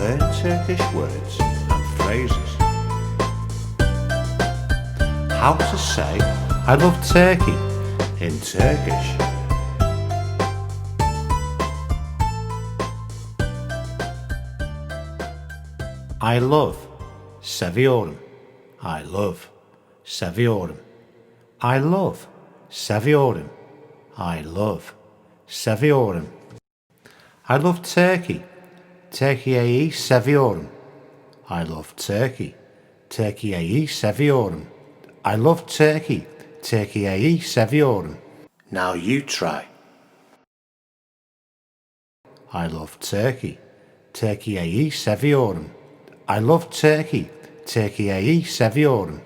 learn Turkish words and phrases. How to say I love Turkey in Turkish. I love, seviyorum. I love, seviyorum. I love, seviyorum. I love, seviyorum. I love Turkey. Türkiye'yi seviyorum. I love Turkey. Türkiye'yi seviyorum. I love Turkey. Türkiye'yi seviyorum. Now you try. I love Turkey. Türkiye'yi seviyorum. I love Turkey. Türkiye'yi seviyorum.